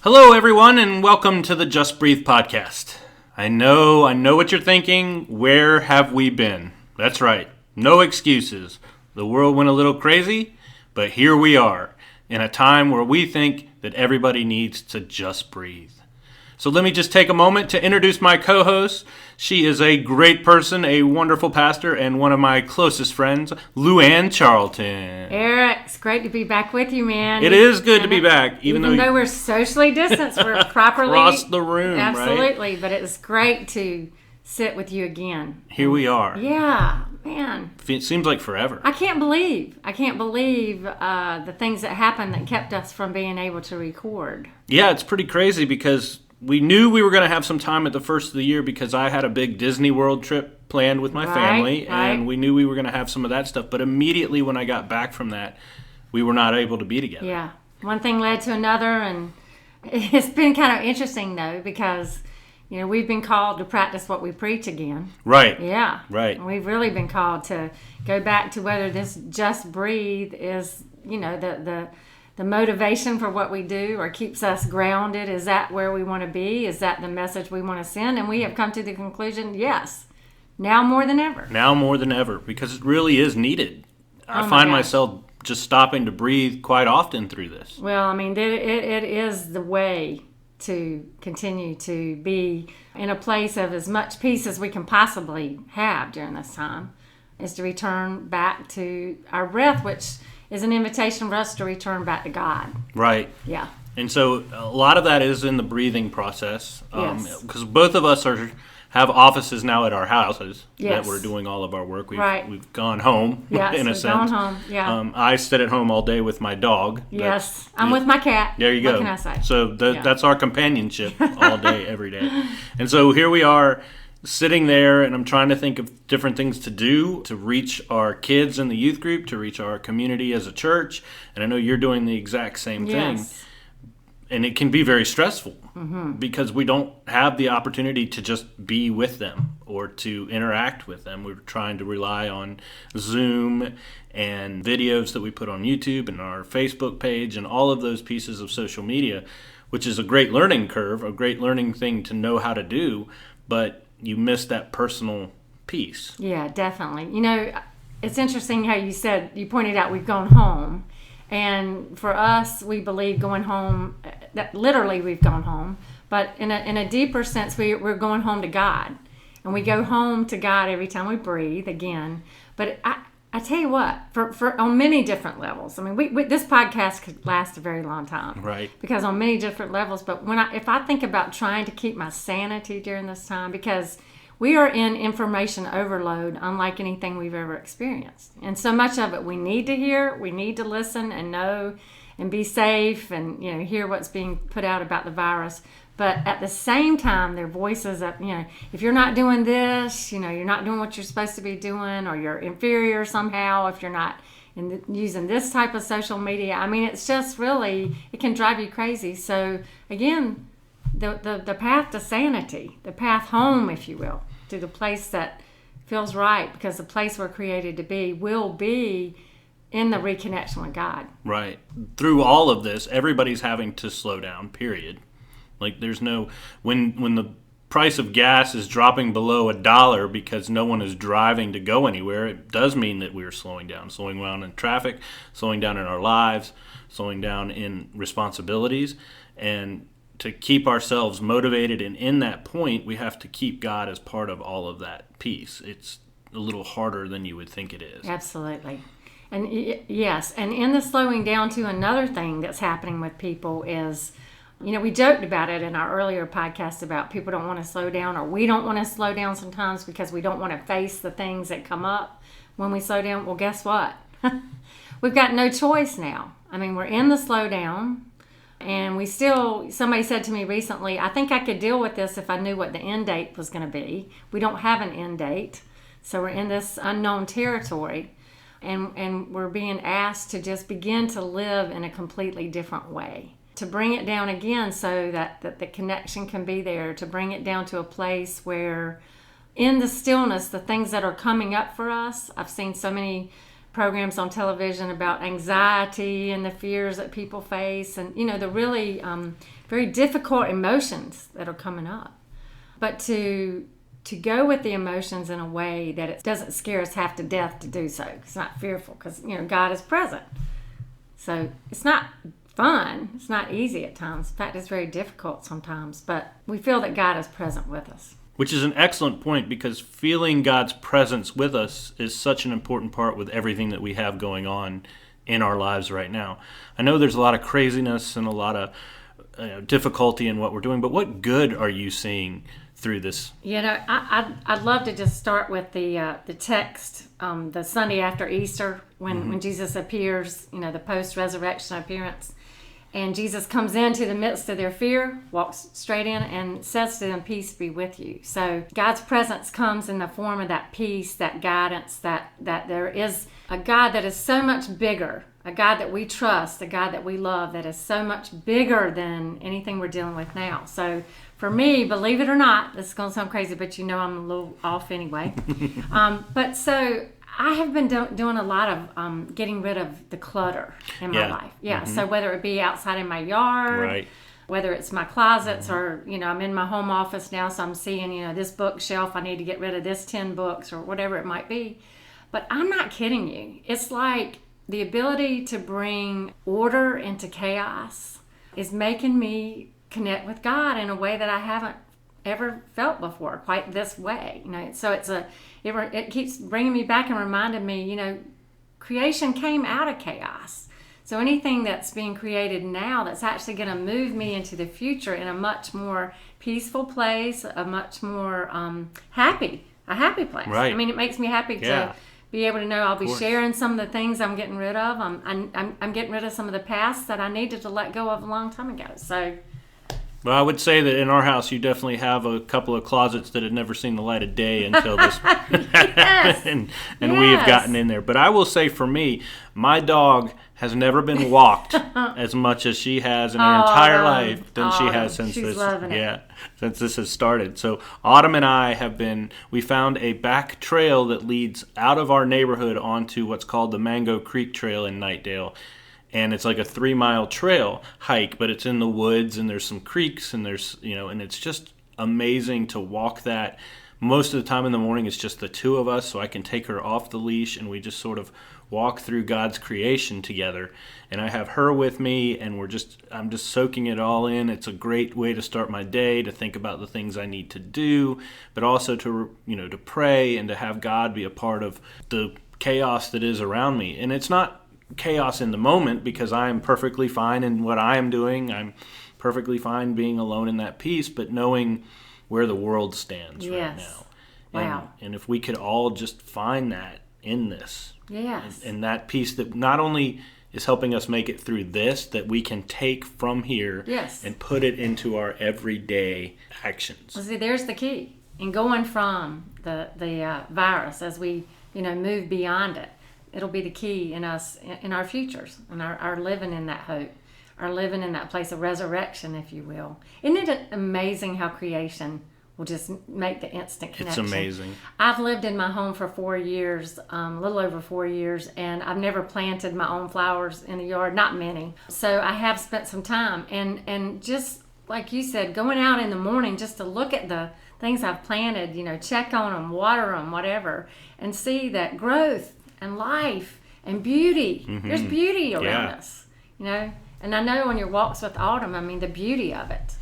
Hello, everyone, and welcome to the Just Breathe podcast. I know what you're thinking. Where have we been? That's right. No excuses. The world went a little crazy, but here we are in a time where we think that everybody needs to just breathe. So let me just take a moment to introduce my co-host. She is a great person, a wonderful pastor, and one of my closest friends, Luann Charlton. Eric, it's great to be back with you, man. It is good to be back. Even though we're socially distanced, we're properly across the room, absolutely, right? But it was great to sit with you again. Here we are. Yeah, man. It seems like forever. I can't believe the things that happened that kept us from being able to record. Yeah, it's pretty crazy because we knew we were going to have some time at the first of the year because I had a big Disney World trip planned with my family, and we knew we were going to have some of that stuff. But immediately when I got back from that, we were not able to be together. Yeah, one thing led to another, and it's been kind of interesting, though, because, you know, we've been called to practice what we preach again. Right. Yeah. Right. We've really been called to go back to whether this just breathe is, you know, the motivation for what we do or keeps us grounded. Is that where we want to be? Is that the message we want to send? And we have come to the conclusion, yes, now more than ever. Now more than ever, because it really is needed. I find myself just stopping to breathe quite often through this. Well, I mean, it is the way to continue to be in a place of as much peace as we can possibly have during this time, is to return back to our breath, which is an invitation for us to return back to God. Right. Yeah. And so a lot of that is in the breathing process. Yes. Because both of us have offices now at our houses yes. that we're doing all of our work. We've gone home, yes, in a we've sense. Gone home, yeah. I sit at home all day with my dog. Yes, I'm with my cat. There you go. What can I say? So that's our companionship all day, every day. And so here we are, sitting there, and I'm trying to think of different things to do to reach our kids in the youth group, to reach our community as a church. And I know you're doing the exact same thing. Yes. And it can be very stressful because we don't have the opportunity to just be with them or to interact with them. We're trying to rely on Zoom and videos that we put on YouTube and our Facebook page and all of those pieces of social media, which is a great learning curve, a great learning thing to know how to do, but you miss that personal piece. Yeah, definitely. You know, it's interesting how you pointed out we've gone home. And for us, we believe going home, that literally we've gone home. But in a deeper sense, we're going home to God. And we go home to God every time we breathe again. But I tell you what, for on many different levels. I mean, we this podcast could last a very long time. Right. Because on many different levels. But if I think about trying to keep my sanity during this time, because we are in information overload unlike anything we've ever experienced. And so much of it we need to hear, we need to listen and know and be safe and, you know, hear what's being put out about the virus. But at the same time, their voices up, you know, if you're not doing this, you know, you're not doing what you're supposed to be doing, or you're inferior somehow if you're not using this type of social media. I mean, it's just really, it can drive you crazy. So again, the path to sanity, the path home, if you will, to the place that feels right, because the place we're created to be will be in the reconnection with God. Right. Through all of this, everybody's having to slow down, period. Like there's no, when the price of gas is dropping below $1 because no one is driving to go anywhere, it does mean that we're slowing down in traffic, slowing down in our lives, slowing down in responsibilities. And to keep ourselves motivated and in that point, we have to keep God as part of all of that piece. It's a little harder than you would think it is. Absolutely. And yes, and in the slowing down too, another thing that's happening with people is, you know, we joked about it in our earlier podcast about people don't want to slow down, or we don't want to slow down sometimes because we don't want to face the things that come up when we slow down. Well, guess what? We've got no choice now. I mean, we're in the slowdown. And somebody said to me recently, I think I could deal with this if I knew what the end date was going to be. We don't have an end date. So we're in this unknown territory. And we're being asked to just begin to live in a completely different way. To bring it down again so that the connection can be there. To bring it down to a place where in the stillness, the things that are coming up for us, I've seen so many programs on television about anxiety and the fears that people face, and the really very difficult emotions that are coming up. But to go with the emotions in a way that it doesn't scare us half to death to do so. It's not fearful because God is present. So it's not fun. It's not easy at times. In fact, it's very difficult sometimes. But we feel that God is present with us. Which is an excellent point, because feeling God's presence with us is such an important part with everything that we have going on in our lives right now. I know there's a lot of craziness and a lot of difficulty in what we're doing, but what good are you seeing through this? I'd love to just start with the text, the Sunday after Easter, when Jesus appears, the post-resurrection appearance. And Jesus comes into the midst of their fear, walks straight in, and says to them, "Peace be with you." So God's presence comes in the form of that peace, that guidance, that there is a God that is so much bigger, a God that we trust, a God that we love, that is so much bigger than anything we're dealing with now. So for me, believe it or not, this is going to sound crazy, but I'm a little off anyway. But so I have been doing a lot of getting rid of the clutter in my life. Yeah. Mm-hmm. So whether it be outside in my yard, right, whether it's my closets, or I'm in my home office now, so I'm seeing this bookshelf, I need to get rid of this 10 books or whatever it might be. But I'm not kidding you. It's like the ability to bring order into chaos is making me connect with God in a way that I haven't ever felt before, quite this way. So it keeps bringing me back and reminding me, creation came out of chaos. So anything that's being created now that's actually going to move me into the future in a much more peaceful place, a much more happy place. Right. I mean, it makes me happy to be able to know I'll be sharing some of the things I'm getting rid of. I'm getting rid of some of the past that I needed to let go of a long time ago. So. Well, I would say that in our house, you definitely have a couple of closets that had never seen the light of day until this, and we have gotten in there. But I will say, for me, my dog has never been walked as much as she has in her entire life than she has since since this has started. So Autumn and I we found a back trail that leads out of our neighborhood onto what's called the Mango Creek Trail in Nightdale. And it's like a 3-mile trail hike, but it's in the woods, and there's some creeks, and there's, and it's just amazing to walk that. Most of the time in the morning, it's just the two of us, so I can take her off the leash, and we just sort of walk through God's creation together. And I have her with me, and I'm just soaking it all in. It's a great way to start my day, to think about the things I need to do, but also to pray and to have God be a part of the chaos that is around me. And it's not chaos in the moment, because I am perfectly fine in what I am doing. I'm perfectly fine being alone in that peace, but knowing where the world stands right now. Wow. And if we could all just find that in this. Yes. And that peace that not only is helping us make it through this, that we can take from here and put it into our everyday actions. Well, see, there's the key. And going from the virus, as we move beyond it, it'll be the key in us, in our futures, and our living in that hope, our living in that place of resurrection, if you will. Isn't it amazing how creation will just make the instant connection? It's amazing. I've lived in my home for 4 years, a little over 4 years, and I've never planted my own flowers in the yard, not many. So I have spent some time, and just like you said, going out in the morning just to look at the things I've planted, check on them, water them, whatever, and see that growth and life and beauty. Mm-hmm. There's beauty around us, And I know on your walks with Autumn, the beauty of it.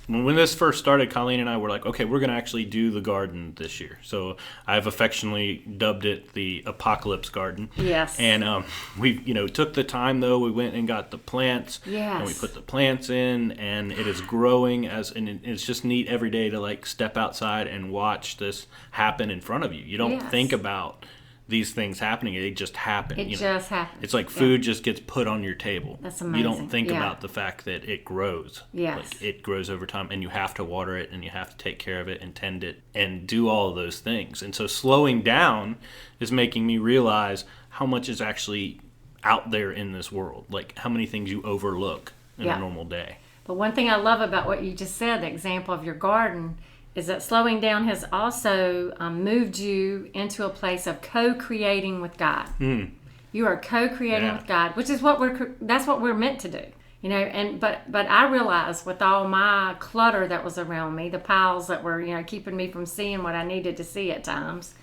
When this first started, Colleen and I were like, okay, we're going to actually do the garden this year. So I've affectionately dubbed it the Apocalypse Garden. Yes. And we, took the time, though. We went and got the plants. Yes. And we put the plants in, and it is growing and it's just neat every day to step outside and watch this happen in front of you. You don't think about these things happening, they just happen. It just happens. It's like food just gets put on your table. That's amazing. You don't think about the fact that it grows. Yes. It grows over time, and you have to water it, and you have to take care of it and tend it and do all of those things. And so slowing down is making me realize how much is actually out there in this world, how many things you overlook in a normal day. But one thing I love about what you just said, the example of your garden, is that slowing down has also moved you into a place of co-creating with God. You are co-creating Yeah. with God, which is that's what we're meant to do. You know, and but I realized with all my clutter that was around me, the piles that were, keeping me from seeing what I needed to see at times,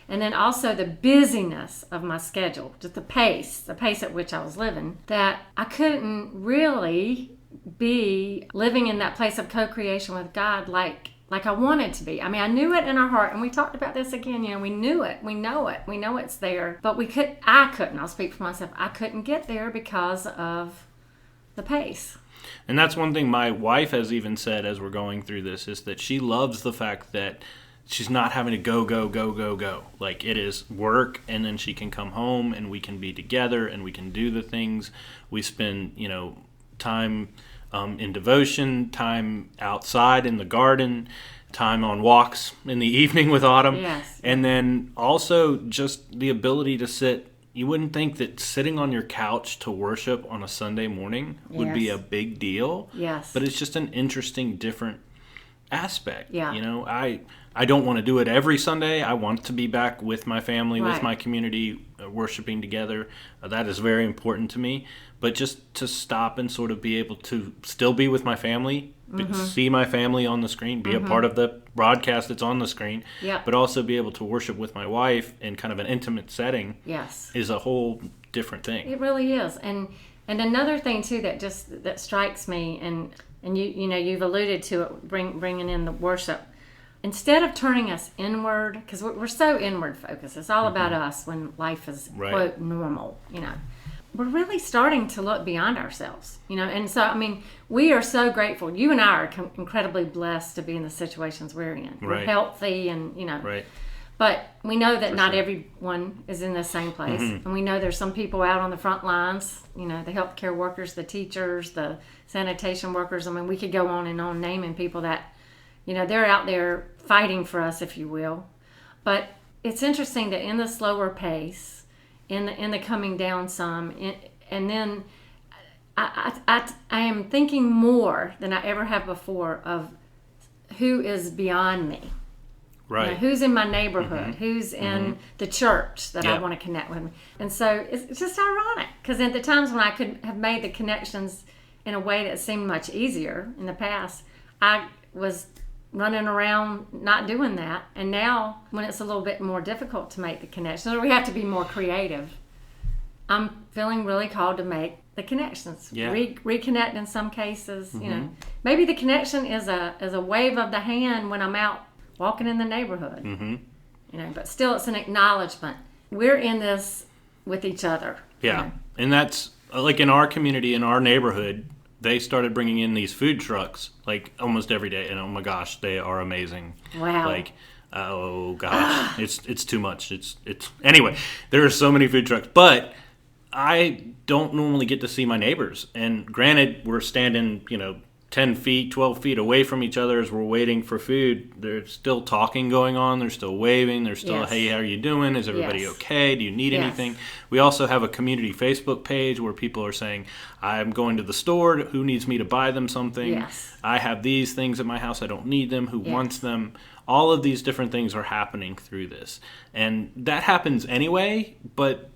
and then also the busyness of my schedule, just the pace at which I was living, that I couldn't really be living in that place of co-creation with God like I wanted to be. I mean, I knew it in our heart, and we talked about this again, we knew it, we know it's there, but I couldn't, I'll speak for myself, I couldn't get there because of the pace. And that's one thing my wife has even said as we're going through this, is that she loves the fact that she's not having to go. Like, it is work, and then she can come home and we can be together and we can do the things. We spend, time in devotion, time outside in the garden, time on walks in the evening with Autumn. Yes. And then also just the ability to sit. You wouldn't think that sitting on your couch to worship on a Sunday morning would be a big deal. Yes. But it's just an interesting, different aspect. Yeah. I don't want to do it every Sunday. I want to be back with my family, with Right. my community, worshiping together. That is very important to me. But just to stop and sort of be able to still be with my family, see my family on the screen, be a part of the broadcast that's on the screen, Yeah. but also be able to worship with my wife in kind of an intimate setting Yes. is a whole different thing. It really is. And another thing too that strikes me, and you've alluded to it, bringing in the worship. Instead of turning us inward, because we're so inward focused, it's all about us when life is Right. quote normal. We're really starting to look beyond ourselves. And so I mean, we are so grateful. You and I are incredibly blessed to be in the situations we're in. We're Right. healthy, and Right. But we know that not sure. everyone is in the same place. And we know there's some people out on the front lines, the healthcare workers, the teachers, the sanitation workers. I mean, we could go on and on naming people that, they're out there fighting for us, if you will. But it's interesting that in the slower pace, in the coming down some, and then I am thinking more than I ever have before of who is beyond me. Right. Who's in my neighborhood, who's in the church that I want to connect with. And so it's just ironic, because at the times when I could have made the connections in a way that seemed much easier in the past, I was running around not doing that. And now when it's a little bit more difficult to make the connections, or we have to be more creative, I'm feeling really called to make the connections. Yeah. Reconnect in some cases. Maybe the connection is a wave of the hand when I'm out walking in the neighborhood. But still it's an acknowledgement. We're in this with each other. Yeah. And that's like in our community, in our neighborhood, they started bringing in these food trucks like almost every day, and oh my gosh, they are amazing. Wow. Like, oh gosh, it's too much. It's anyway, there are so many food trucks, but I don't normally get to see my neighbors. And granted, we're standing, 10 feet, 12 feet away from each other as we're waiting for food. There's still talking going on. They're still waving. They're still, Yes. hey, how are you doing? Is everybody Yes. okay? Do you need Yes. anything? We also have a community Facebook page where people are saying, I'm going to the store. Who needs me to buy them something? Yes. I have these things at my house. I don't need them. Who Yes. wants them? All of these different things are happening through this. And that happens anyway, but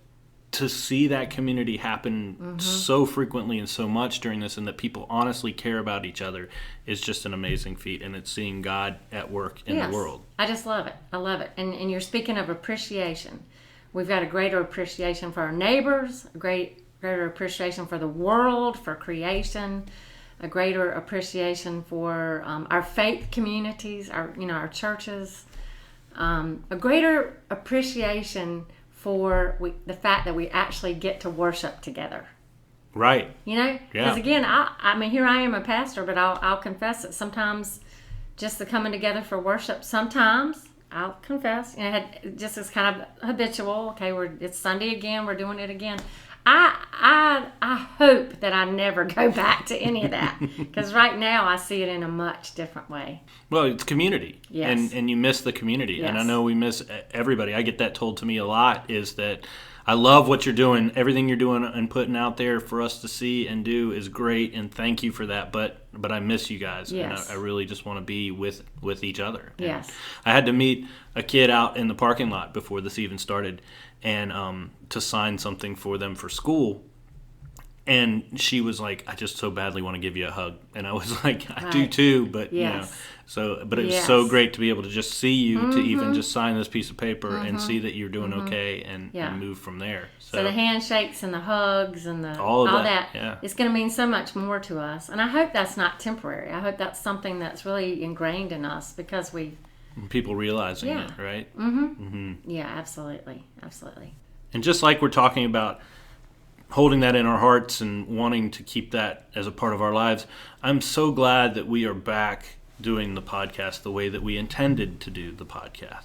to see that community happen so frequently and so much during this, and that people honestly care about each other, is just an amazing feat. And it's seeing God at work in the world. I just love it. I love it. And you're speaking of appreciation. We've got a greater appreciation for our neighbors, a greater appreciation for the world, for creation, a greater appreciation for our faith communities, our churches, a greater appreciation for the fact that we actually get to worship together. Right. Because Yeah. again, I mean, here I am a pastor, but I'll confess that sometimes just the coming together for worship, sometimes I'll confess, just as kind of habitual. Okay, it's Sunday again, we're doing it again. I hope that I never go back to any of that, because right now I see it in a much different way. Well, it's community. Yes. And you miss the community. Yes. And I know we miss everybody. I get that told to me a lot, is that I love what you're doing. Everything you're doing and putting out there for us to see and do is great, and thank you for that. But I miss you guys, Yes. and I really just want to be with each other. And Yes. I had to meet a kid out in the parking lot before this even started, and to sign something for them for school. And she was like, "I just so badly want to give you a hug," and I was like, "I do Right. too." But Yes. but it was Yes. so great to be able to just see you, to even just sign this piece of paper and see that you're doing okay, and move from there. So the handshakes and the hugs and All of all that, that, yeah. it's going to mean so much more to us. And I hope that's not temporary. I hope that's something that's really ingrained in us because we, people realizing Yeah. it, right? yeah, absolutely, absolutely. And just like we're talking about holding that in our hearts and wanting to keep that as a part of our lives, I'm so glad that we are back doing the podcast the way that we intended to do the podcast.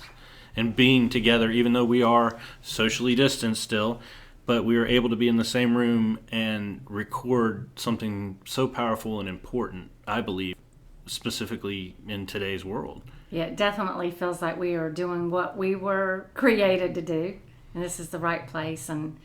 And being together, even though we are socially distanced still, but we are able to be in the same room and record something so powerful and important, I believe, specifically in today's world. Yeah, it definitely feels like we are doing what we were created to do. And this is the right place. And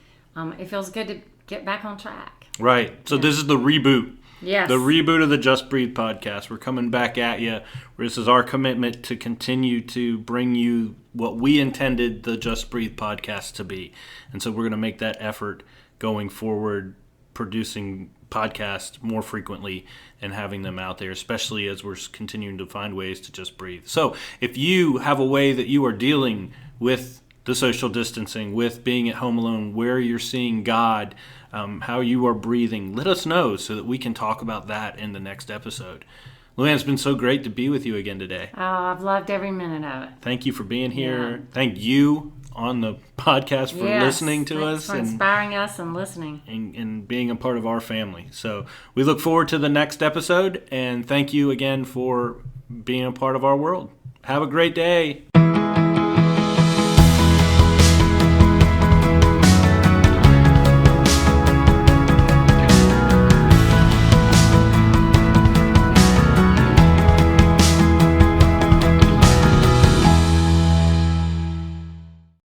it feels good to get back on track. Right. So this is the reboot. Yes. The reboot of the Just Breathe podcast. We're coming back at you. This is our commitment to continue to bring you what we intended the Just Breathe podcast to be. And so we're going to make that effort going forward, producing podcasts more frequently and having them out there, especially as we're continuing to find ways to just breathe. So if you have a way that you are dealing with the social distancing, with being at home alone, where you're seeing God, how you are breathing, let us know so that we can talk about that in the next episode. Luann, it's been so great to be with you again today. Oh, I've loved every minute of it. Thank you for being here. Yeah. Thank you on the podcast for listening to Thanks us for inspiring us and listening. and being a part of our family. So we look forward to the next episode, and thank you again for being a part of our world. Have a great day.